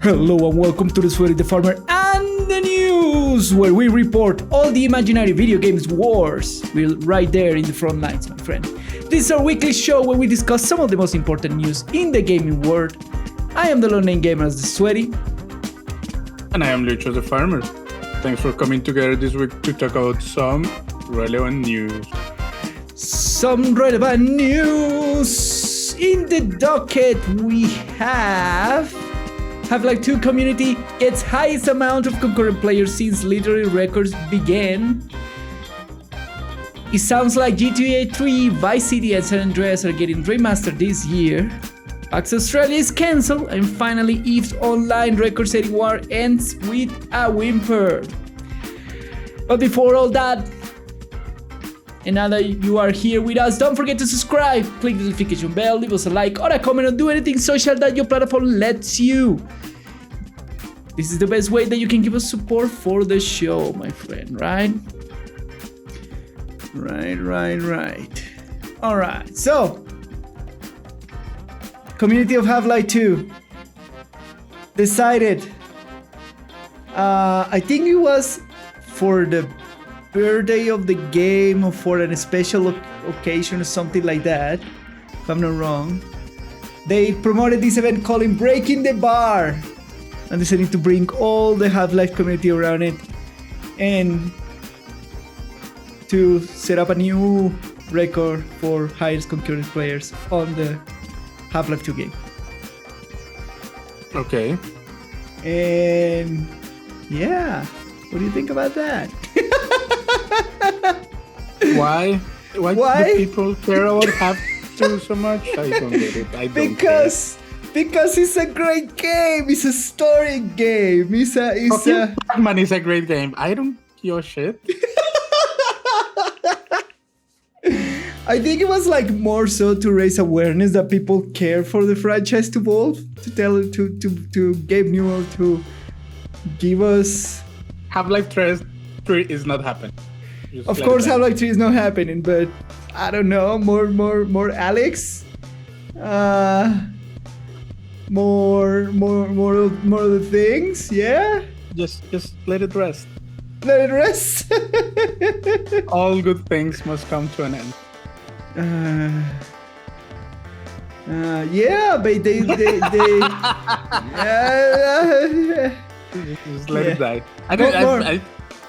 Hello and welcome to the Sweaty the Farmer and the News, where we report all the imaginary video games wars. We're right there in the front lines, my friend. This is our weekly show where we discuss some of the most important news in the gaming world. I am the Lone Name Gamer as the Sweaty. And I am Lucho the Farmer. Thanks for coming together this week to talk about some relevant news. Some relevant news. In the docket we have Half-Life 2 community gets highest amount of concurrent players since literary records began. It sounds like GTA 3, Vice City and San Andreas are getting remastered this year. PAX Australia is cancelled, and finally EVE's online record-setting war ends with a whimper. But before all that, and now that you are here with us, don't forget to subscribe, click the notification bell, leave us a like or a comment, or do anything social that your platform lets you. This is the best way that you can give us support for the show, my friend, right? Right. Alright, so community of Half-Life 2 decided, I think it was for the birthday of the game or for a special occasion or something like that, if I'm not wrong, they promoted this event called Breaking the Bar, and decided to bring all the Half-Life community around it and to set up a new record for highest concurrent players on the Half-Life 2 game. Okay. And yeah, what do you think about that? Why do people care about Half-2 so much? I don't get it. Because it's a great game. It's a story game. Batman is a great game. I don't give a shit. I think it was like more so to raise awareness that people care for the franchise to evolve, to Gabe Newell to give us. Half-Life 3 is not happening. Of course, Half-Life 3 is not happening, but I don't know, more Alex, more of the things, yeah. Just let it rest. Let it rest. All good things must come to an end. Yeah, but they just let it die.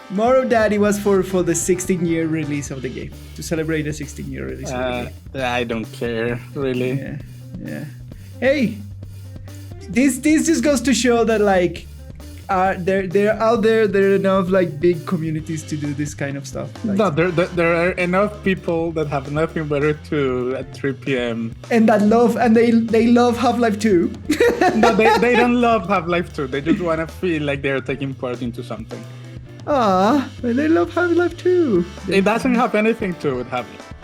More of that, it was for the 16-year release of the game, to celebrate the 16-year release of the game. I don't care, really. Yeah. Hey, this just goes to show that like, they're out there. There are enough like big communities to do this kind of stuff. Like, no, there are enough people that have nothing better to do at 3 p.m. and that love, and they love Half-Life 2. No, they don't love Half-Life 2. They just want to feel like they're taking part into something. Ah, but they love Half-Life 2. It doesn't have anything to do with Half-Life.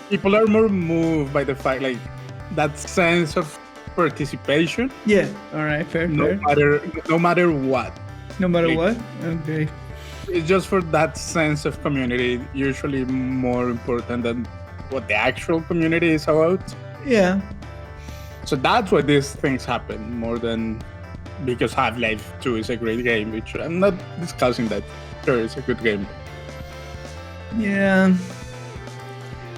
People are more moved by the fact, like, that sense of participation. Yeah, alright, fair. No matter what. No matter what? Okay. It's just for that sense of community, usually more important than what the actual community is about. Yeah. So that's why these things happen, more than because Half-Life 2 is a great game, which I'm not discussing that. Sure, it's a good game. Yeah.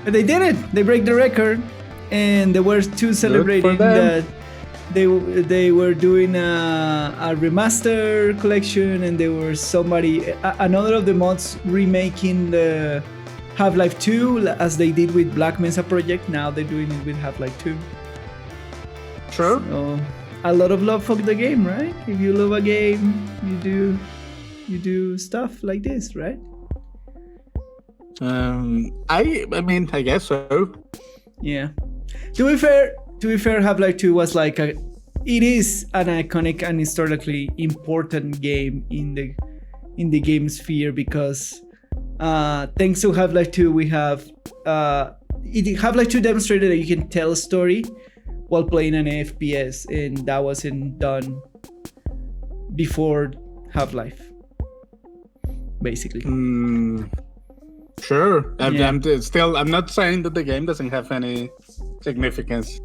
But they did it. They break the record. And they were too celebrating that they were doing a remaster collection, and there were another of the mods remaking the Half-Life 2 as they did with Black Mesa Project. Now they're doing it with Half-Life 2. Sure. So, a lot of love for the game, right? If you love a game, you do stuff like this, right? I guess so. Yeah. To be fair, Half-Life 2 was like it is an iconic and historically important game in the game sphere, because thanks to Half-Life 2 we have Half-Life 2 demonstrated that you can tell a story while playing an FPS, and that wasn't done before Half-Life, basically. Sure. I'm not saying that the game doesn't have any significance.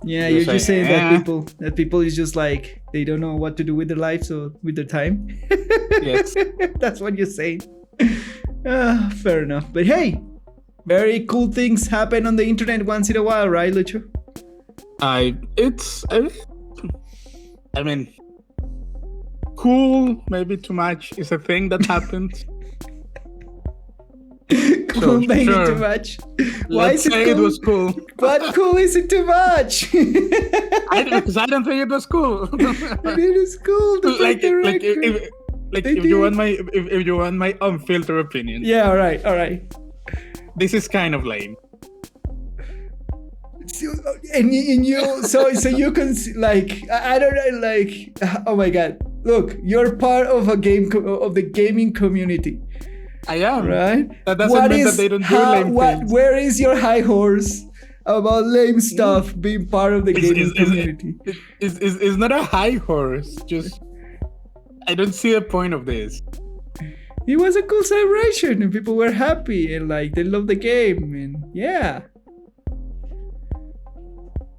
Yeah, you're just saying that people is just like they don't know what to do with their lives or with their time. Yes. That's what you're saying. Fair enough. But hey, very cool things happen on the internet once in a while, right, Lucho? I mean, cool, maybe too much is a thing that happens. Cool, maybe too much. Why Let's is say it cool? it was cool. What cool is it too much? Because I don't think it was cool. It is cool. If you want my unfiltered opinion. Yeah, all right. This is kind of lame. And you so you can like I don't know, like, oh my god, look, you're part of a game of the gaming community. I am, right? That doesn't mean that they don't do lame things. Where is your high horse about lame stuff being part of the gaming community? It's not a high horse. Just I don't see the point of this. It was a cool celebration and people were happy and like they loved the game and yeah.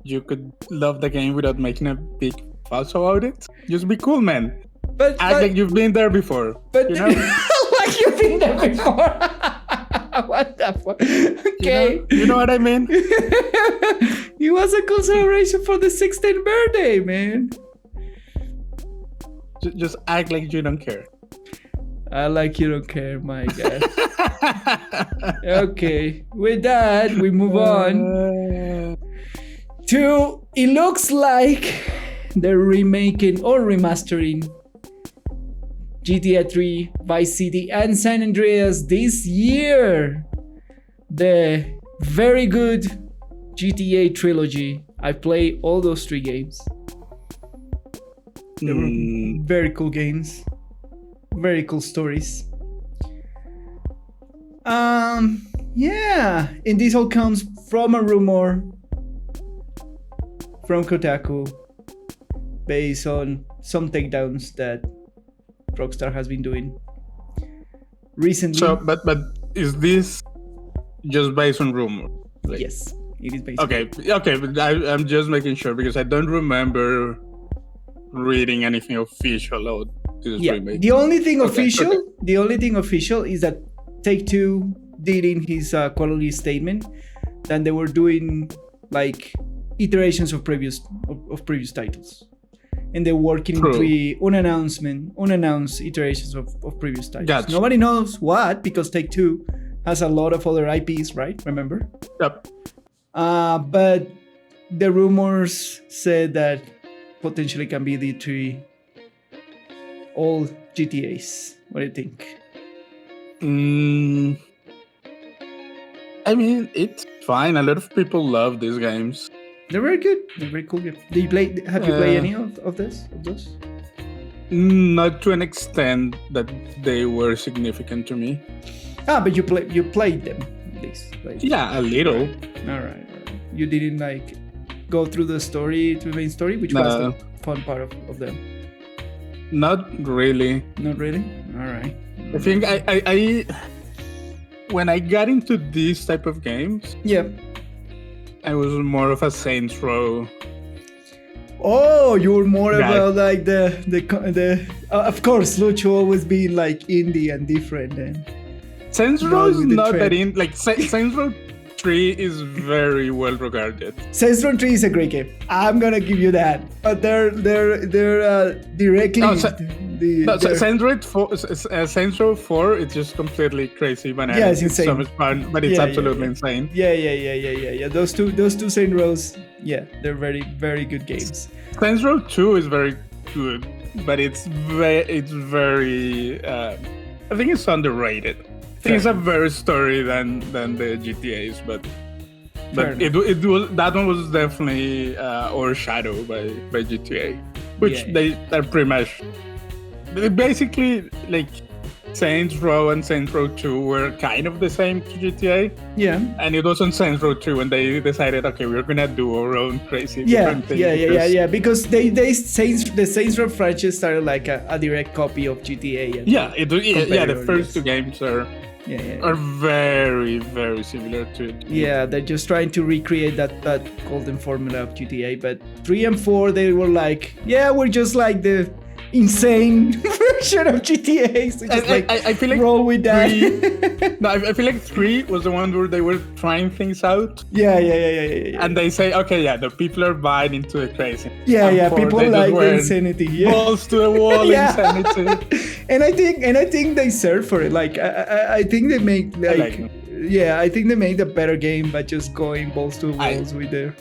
You could love the game without making a big fuss about it. Just be cool, man. Act like you've been there before. But you know? like you've been there before. What the fuck? Okay. You know what I mean? It was a cool celebration for the 16th birthday, man. Just act like you don't care. I like you don't care, my God. Okay. With that, we move on to, it looks like they're remaking or remastering GTA 3, Vice City, and San Andreas this year. The very good GTA trilogy. I played all those 3 games. They were very cool games. Very cool stories. Yeah. And this all comes from a rumor from Kotaku based on some takedowns that Rockstar has been doing recently. So, but is this just based on rumor? Like, yes, it is based. Okay. But I'm just making sure because I don't remember reading anything official about this remake. The only thing official is that Take-Two did in his quality statement that they were doing like iterations of previous titles. And they're working in 3 unannounced iterations of previous titles. Gotcha. Nobody knows what, because Take-Two has a lot of other IPs, right? Remember? Yep. But the rumors said that potentially can be the 3 old GTAs. What do you think? I mean, it's fine. A lot of people love these games. They're very good. They're very cool games. Have you played any of those? Not to an extent that they were significant to me. But you played them at least. Like, yeah, a little. All right. You didn't like go through the main story, which was the fun part of them. Not really. Not really? All right. I think I when I got into these type of games, I was more of a Saints Row. Oh, you were more about like the of course, Lucho always being like indie and different. And Saints Row is not that in like Saints Row 3 is very well regarded. Saints Row 3 is a great game. I'm gonna give you that. But they're directly. Saints Row 4 it's just completely crazy bananas. Yeah, it's insane. So much fun, but it's absolutely insane. Yeah. Those two Saints Rows, they're very, very good games. Saints Row 2 is very good, but it's very I think it's underrated. I think it's a better story than the GTAs, but it was, that one was definitely overshadowed by GTA, which they are pretty much basically like Saints Row and Saints Row 2 were kind of the same to GTA. Yeah. And it was on Saints Row 2 when they decided, okay, we're gonna do our own crazy Yeah, different thing. because the Saints Row franchise started like a direct copy of GTA. The first two games are very, very similar to it. Yeah, they're just trying to recreate that golden formula of GTA. But 3 and 4, they were like, we're just like the insane version of GTA. So just I feel like roll with that. I feel like 3 was the one where they were trying things out. Yeah. And they say, okay, the people are buying into the crazy. People like the insanity. Yeah. Balls to the wall insanity. And I think they serve for it. Like I think they make I think they made a better game by just going balls to walls with their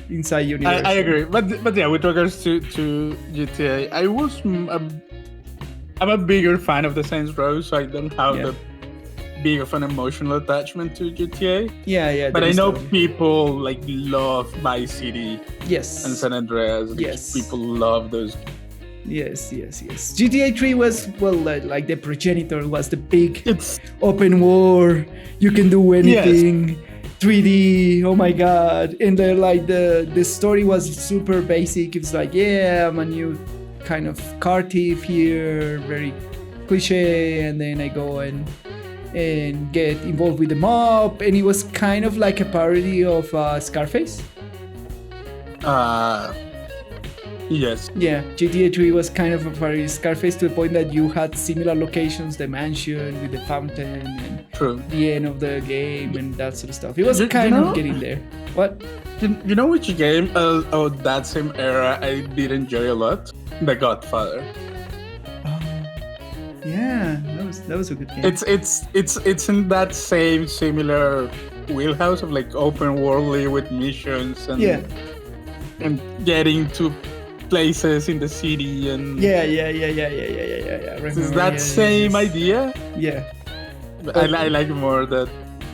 inside universe. I agree, but yeah, with regards to GTA, I'm a bigger fan of the Saints Row, so I don't have the big of an emotional attachment to GTA. Yeah. But I know people like love Vice City. Yes. And San Andreas. Yes. People love those. Yes. GTA 3 was, like the progenitor, was the big open world. You can do anything. 3D, oh my god. And the story was super basic. It's like, I'm a new kind of car thief here, very cliche, and then I go and get involved with the mob, and it was kind of like a parody of Scarface. Yes. Yeah, GTA 3 was kind of a parody of Scarface to the point that you had similar locations, the mansion with the fountain and the end of the game and that sort of stuff. It was kind of getting there. What? You know which game of that same era I did enjoy a lot? The Godfather. Yeah, that was a good game. It's in that same similar wheelhouse of like open worldly with missions and getting to places in the city and It's that same idea. Yeah, I like more the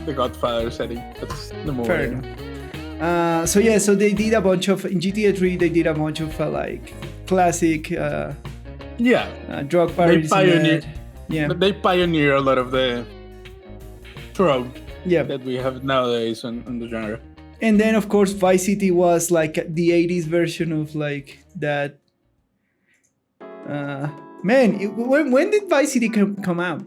Godfather setting. That's the more. Fair enough. So they did a bunch of in GTA 3. They did a bunch of like classic. Drug parodies. They pioneer a lot of the trope that we have nowadays on the genre. And then, of course, Vice City was like the 80s version of like that. When did Vice City come out?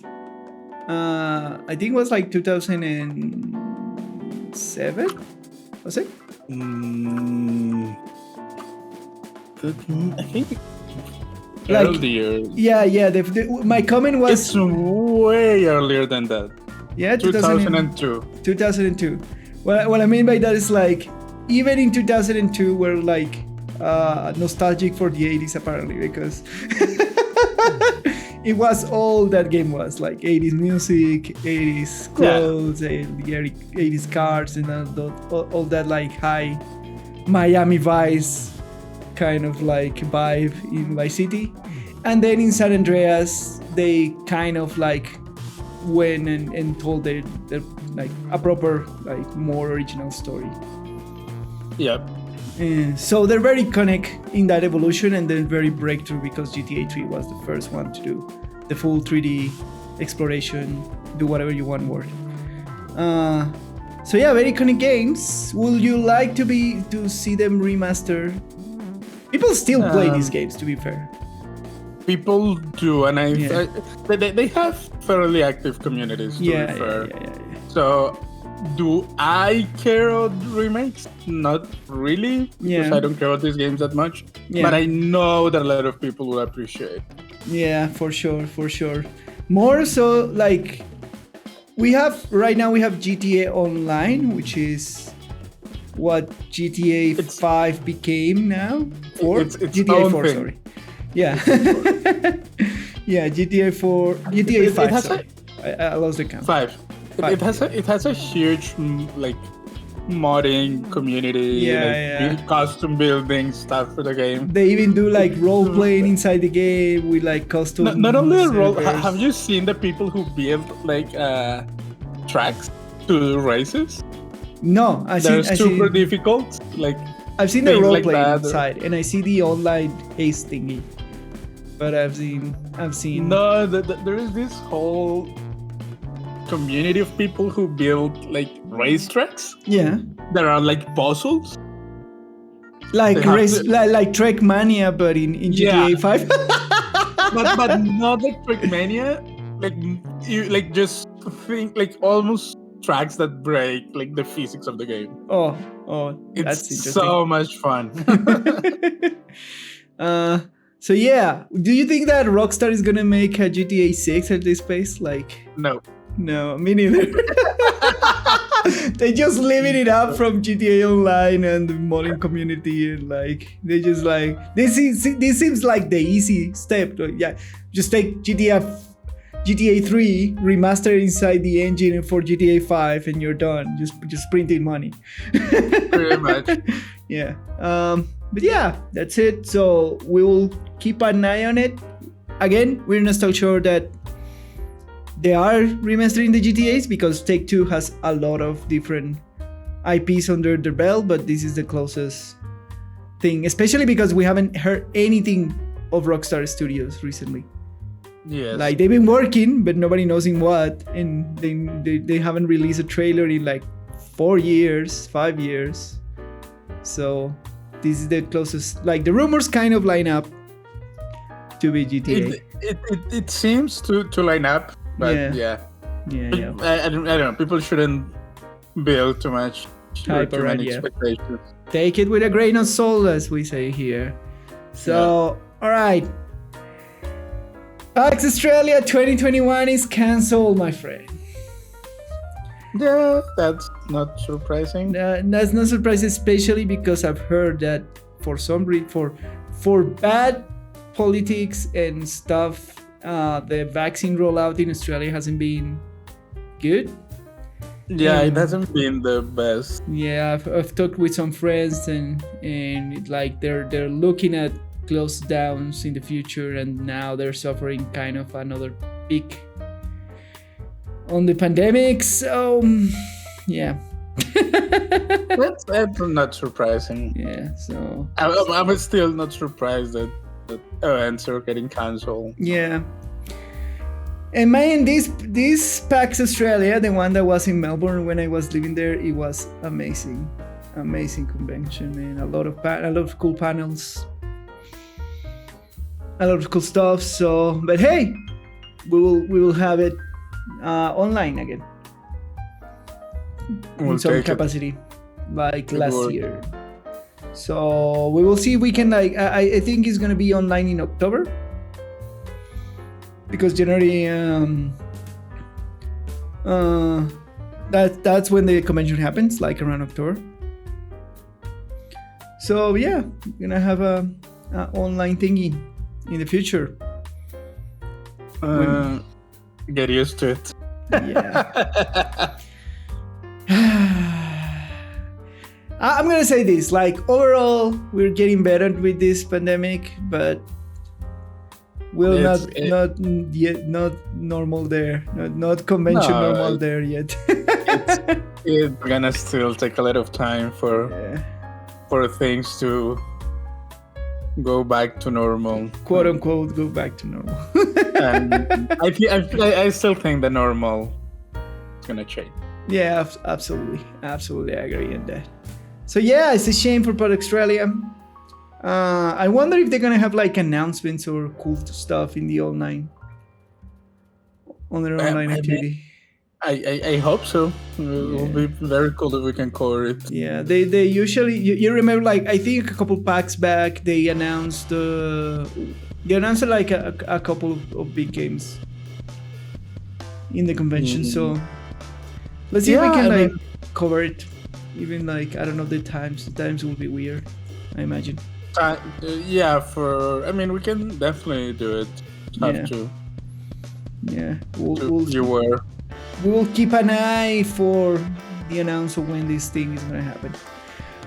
I think it was like 2007? Was it? I think like, earlier. My comment was... It's way earlier than that. Yeah, 2002. 2002. What I mean by that is like, even in 2002, we're like nostalgic for the 80s apparently, because it was all that game was, like 80s music, 80s clothes, and the 80s cars, and all that like high Miami Vice kind of like vibe in Vice City. And then in San Andreas, they kind of like went and told their like a proper, like more original story. So they're very iconic in that evolution, and then very breakthrough because GTA 3 was the first one to do the full 3D exploration, do whatever you want world. Very iconic games. Would you like to see them remaster? People still play these games, to be fair. People do, and they have fairly active communities, to be fair. So, do I care about remakes? Not really, because I don't care about these games that much. But I know that a lot of people will appreciate. Yeah, for sure. More so, like, right now we have GTA Online, which is what GTA 5 became now. GTA 4, sorry. Yeah. GTA 4, GTA 5, sorry. I lost the count. 5. It has a huge like modding community, custom building stuff for the game. They even do like role playing inside the game with like custom. Not only role. Have you seen the people who build like tracks to races? No, They're super difficult. Like I've seen the role playing inside, and I see the online haste thingy. but I've seen. No, there is this whole community of people who build like racetracks. Yeah. There are like puzzles. Like They have race, to- like Trackmania, but in GTA Yeah. 5. but not like Trackmania. Like you like just think like almost tracks that break like the physics of the game. oh, that's It's interesting. so much fun. So yeah, do you think that Rockstar is gonna make a GTA 6 at this pace? Like, No. me neither. They just living it up from GTA Online and the modding community, and like they just like this seems like the easy step. Yeah, just take GTA 3, remaster it inside the engine for GTA 5, and you're done. Just printing money. Pretty much. Yeah. But yeah, that's it. So we will keep an eye on it. Again, we're not still sure that they are remastering the GTAs because Take-Two has a lot of different IPs under their belt, but this is the closest thing, especially because we haven't heard anything of Rockstar Studios recently. Yes. Like they've been working, but nobody knows in what, and they haven't released a trailer in like 5 years. So this is the closest. Like the rumors kind of line up to be GTA. It seems to line up, but yeah. I don't know. People shouldn't build too much Hype too around, many yeah. expectations. Take it with a grain of salt, as we say here. So, all right. PAX Australia 2021 is cancelled, my friend. Yeah, that's not surprising. That's not surprising, especially because I've heard that for some for bad politics and stuff, the vaccine rollout in Australia hasn't been good. Yeah, it hasn't been the best. Yeah, I've talked with some friends and like they're looking at close downs in the future, and now they're suffering kind of another peak on the pandemic. So yeah. That's not surprising. Yeah, so I'm still not surprised that events are getting cancelled. yeah. And man, this PAX Australia, the one that was in Melbourne when I was living there, it was amazing convention, and a lot of cool panels, a lot of cool stuff. So, but hey, we will have it online again We'll in some take it. capacity, like Good last work. year. So we will see if we can like. I think it's gonna be online in October. Because generally, that's when the convention happens, like around October. So yeah, we're gonna have a online thingy in the future. Get used to it. Yeah. I'm gonna say this: like overall, we're getting better with this pandemic, but we're not normal there, not convention No, normal there yet. It's gonna still take a lot of time for things to go back to normal, quote unquote, go back to normal. and I still think the normal is gonna change. Yeah, absolutely, I agree on that. So yeah, it's a shame for PAX Australia. I wonder if they're gonna have like announcements or cool stuff in the online, on their online activity. I hope so. It will be very cool if we can cover it. Yeah, they usually you remember, like I think a couple packs back they announced like a couple of big games in the convention. So let's see if we can cover it. Even like I don't know the times. The times will be weird, I imagine. We can definitely do it. Have to. Yeah, we will keep an eye for the announcement when this thing is gonna happen.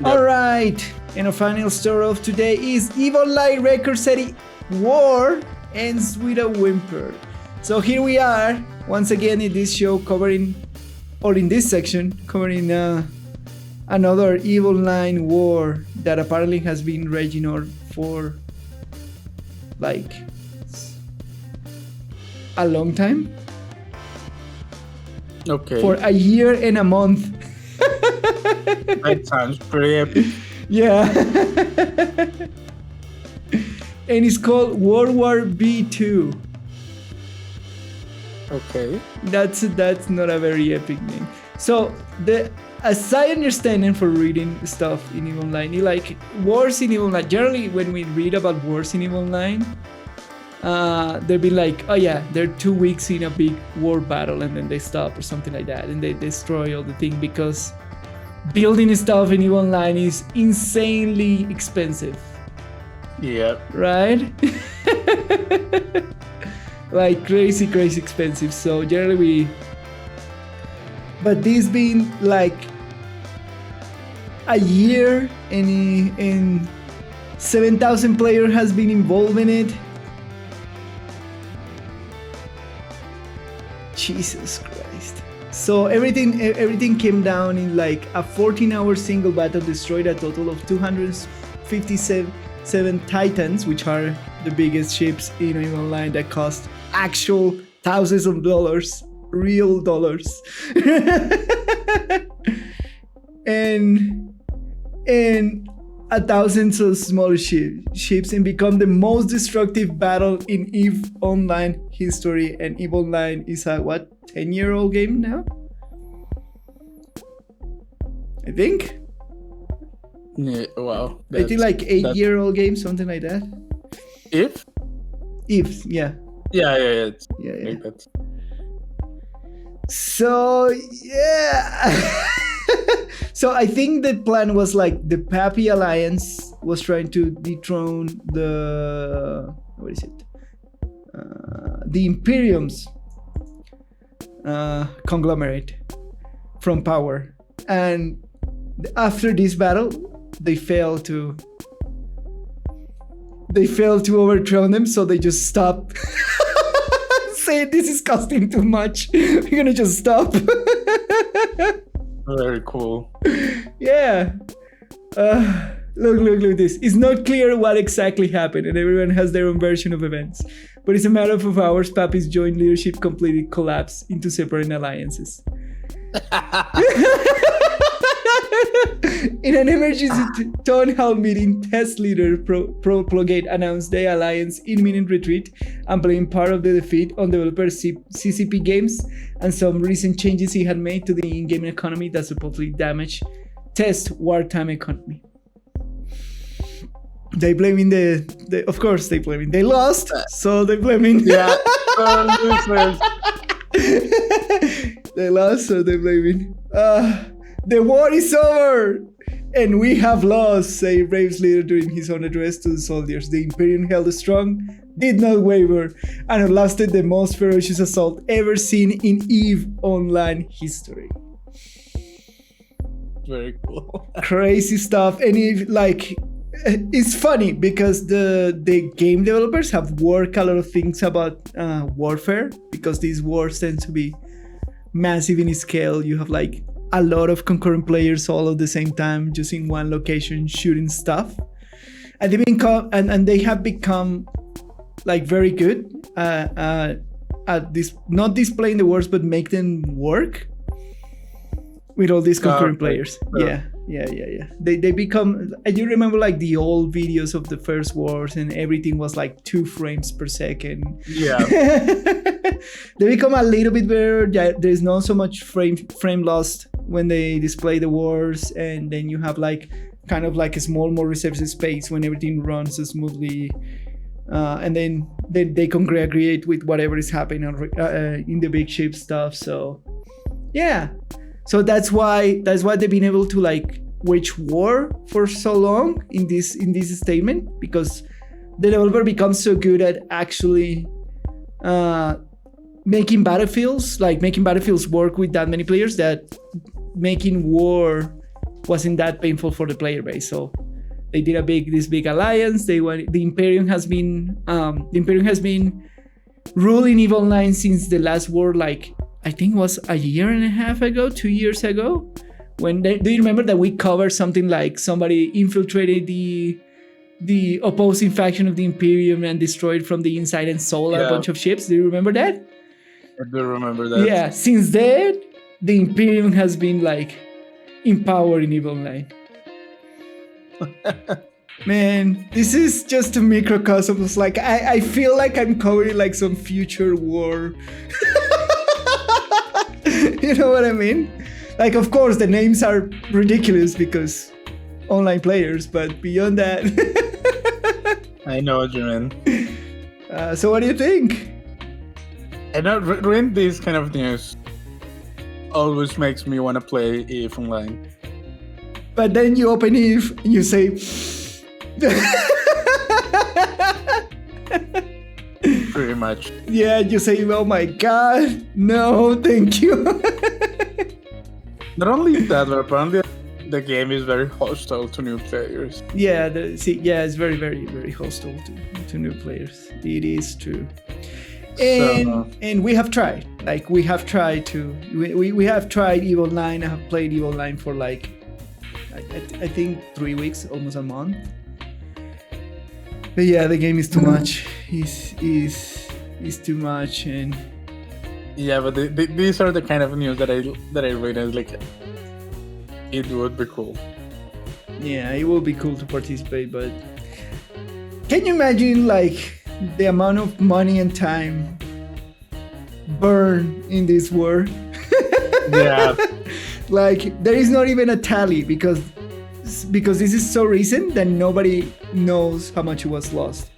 Yep. All right, and our final story of today is Evil Light Record City War ends with a whimper. So here we are once again in this show in this section covering another Evil Line war that apparently has been raging on for like a long time. Okay. For a year and a month. That sounds pretty epic. Yeah. And it's called World War B2. Okay. That's not a very epic name. So as I understand it for reading stuff in EVE Online, like wars in EVE Online, generally when we read about wars in EVE Online, they'll be like, oh yeah, they're 2 weeks in a big war battle and then they stop or something like that, and they destroy all the thing because building stuff in EVE Online is insanely expensive. Yeah. Right? Like crazy expensive. So generally but this being like a year and 7,000 players has been involved in it. Jesus Christ. So everything came down in like a 14-hour single battle, destroyed a total of 257 Titans, which are the biggest ships in EVE Online that cost actual thousands of dollars, real dollars. and thousands of small ships, and become the most destructive battle in EVE Online history. And EVE Online is a 10-year-old game now, I think. Yeah, wow. I think like 8-year-old game, something like that. EVE, yeah. Yeah. Yeah. That's... So yeah. So I think the plan was like the Pappy Alliance was trying to dethrone the the Imperium's conglomerate from power, and after this battle they failed to overthrow them, so they just stopped. Say this is costing too much, we're gonna just stop. Very cool. Yeah. Look this. It's not clear what exactly happened, and everyone has their own version of events. But it's a matter of hours. Pappy's joint leadership completely collapsed into separate alliances. In an emergency town hall meeting, test leader Profligate announced the alliance imminent retreat and blamed part of the defeat on developer CCP Games and some recent changes he had made to the in-game economy that supposedly damaged test wartime economy. They blaming of course they blaming they lost, so they blaming yeah. They lost, so they blaming the war is over and we have lost, said Brave's leader during his own address to the soldiers. The Imperium held strong, did not waver, and lasted the most ferocious assault ever seen in EVE Online history. Very cool. Crazy stuff. And it's funny because the game developers have worked a lot of things about warfare, because these wars tend to be massive in scale. You have like a lot of concurrent players all at the same time, just in one location shooting stuff, and they have become like very good at this, not displaying the wars but make them work with all these concurrent players. Yeah. They become. You remember like the old videos of the first wars, and everything was like 2 frames per second. Yeah. They become a little bit better. Yeah, there's not so much frame loss when they display the wars, and then you have like kind of like a small, more reserved space when everything runs smoothly, and then they congregate with whatever is happening in the big ship stuff. So yeah. So that's why they've been able to like wage war for so long in this statement, because the developer becomes so good at actually making battlefields work with that many players, that making war wasn't that painful for the player base. So they did this big alliance. The Imperium has been ruling EVE Online since the last war, like I think it was a year and a half ago, 2 years ago. Do you remember that we covered something like somebody infiltrated the the opposing faction of the Imperium and destroyed from the inside and stole a bunch of ships. Do you remember that? I do remember that. Yeah, since then, the Imperium has been like in power in EVE Online. Man, this is just a microcosm. It's like I feel like I'm covering like some future war. You know what I mean? Like, of course, the names are ridiculous because online players, but beyond that. I know what you mean. So what do you think? I know reading these kind of news always makes me want to play EVE Online. But then you open EVE and you say... Pretty much. Yeah, you say, oh my god, no, thank you. Not only that, but apparently the game is very hostile to new players. Yeah, it's very, very, very hostile to new players. It is true. And we have tried. Like, we have tried EVE Online. I have played EVE Online for like, I think 3 weeks, almost a month. But yeah, the game is too much. Is too much, and yeah, but these are the kind of news that I read as like it would be cool. Yeah, it would be cool to participate, but can you imagine like the amount of money and time burned in this war? Yeah. Like, there is not even a tally because this is so recent that nobody knows how much was lost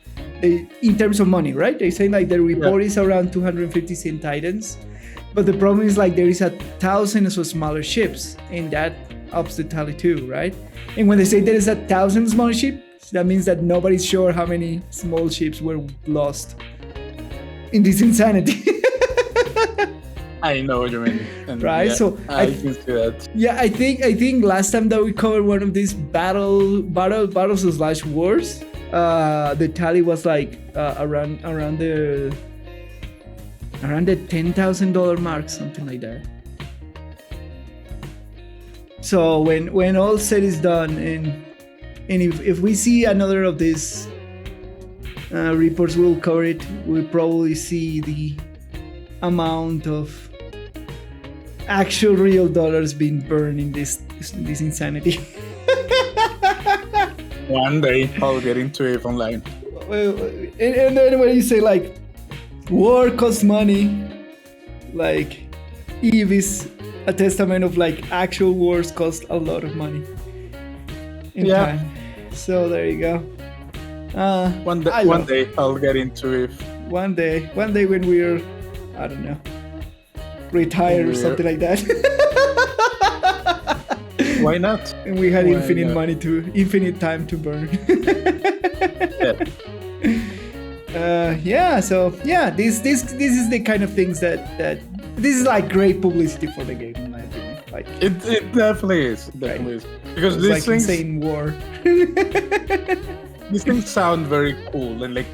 in terms of money, right? They say like the report is around 250 Sin Titans, but the problem is like there is 1,000 of smaller ships, and that ups the tally too, right? And when they say there is 1,000 small ships, that means that nobody's sure how many small ships were lost in this insanity. I know what you mean. And right? Yeah, so I can see that. Yeah, I think last time that we covered one of these battles / wars, the tally was like around the $10,000 mark, something like that. So when all said is done, and if we see another of these reports, we'll cover it. We'll probably see the amount of actual real dollars being burned in this insanity. One day I'll get into EVE Online. And then when you say like war costs money, like EVE is a testament of like actual wars cost a lot of money in time. So there you go. One day I'll get into EVE. One day when we're, I don't know, retired or something like that. Why not? And we had infinite time to burn. This is the kind of things that this is like great publicity for the game, in my opinion. Like it definitely is. Is. Because these like things, insane war. These things sound very cool and like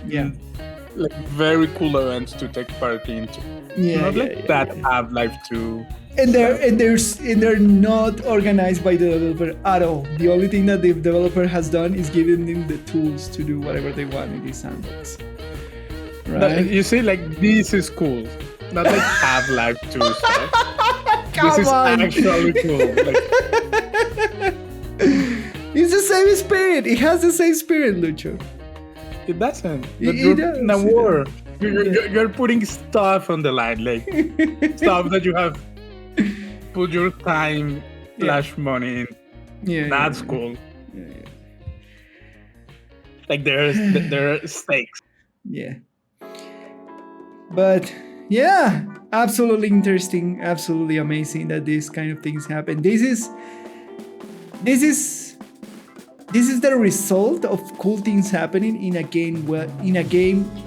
very cool events to take part into. Half-Life 2. And they're not organized by the developer at all. The only thing that the developer has done is given them the tools to do whatever they want in this sandbox. Right? You see, like, this is cool. Not like Half-Life 2 stuff. This is actually cool. Like, it's the same spirit. It has the same spirit, Lucho. It doesn't. It does. In a war, you're putting stuff on the line, like stuff that you have put your time / money in. That's cool. Like there are stakes. Yeah. But yeah, absolutely interesting, absolutely amazing that these kind of things happen. This is the result of cool things happening in a game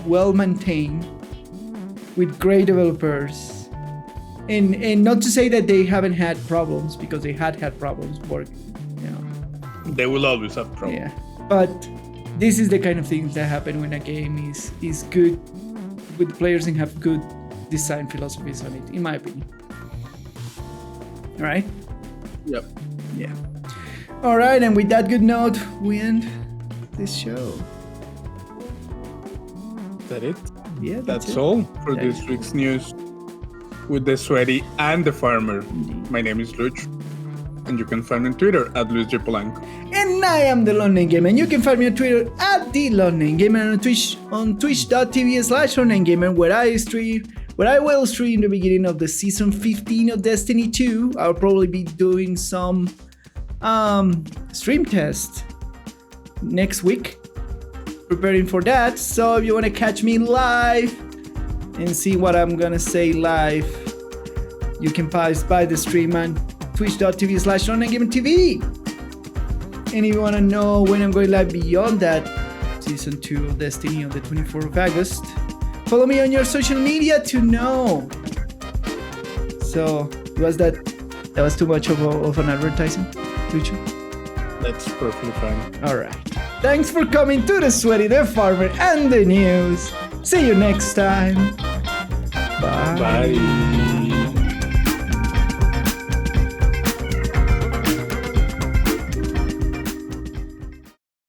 well maintained with great developers. And not to say that they haven't had problems, because they had problems working. They will always have problems. Yeah. But this is the kind of things that happen when a game is good with players and have good design philosophies on it, in my opinion. All right? Yep. Yeah. All right, and with that good note, we end. this show. Is that it? Yeah, That's all for this week's news with the sweaty and the farmer. My name is Luch, and you can find me on Twitter at Luis J. Polanco. And I am the Lone Name Gamer, and you can find me on Twitter at the Lone Name Gamer, and on twitch.tv/LoneNameGamer, where I will stream the beginning of the season 15 of Destiny 2. I'll probably be doing some stream test next week, preparing for that. So if you want to catch me live and see what I'm gonna say live, you can pass by the stream on twitch.tv/LoneNameGamerTV. And if you want to know when I'm going live beyond that, season 2 of Destiny on the 24th of August, follow me on your social media to know. So, that was too much of an advertising, Lucho? That's perfectly fine. All right. Thanks for coming to the Sweaty, the Farmer, and the News. See you next time. Bye. Bye.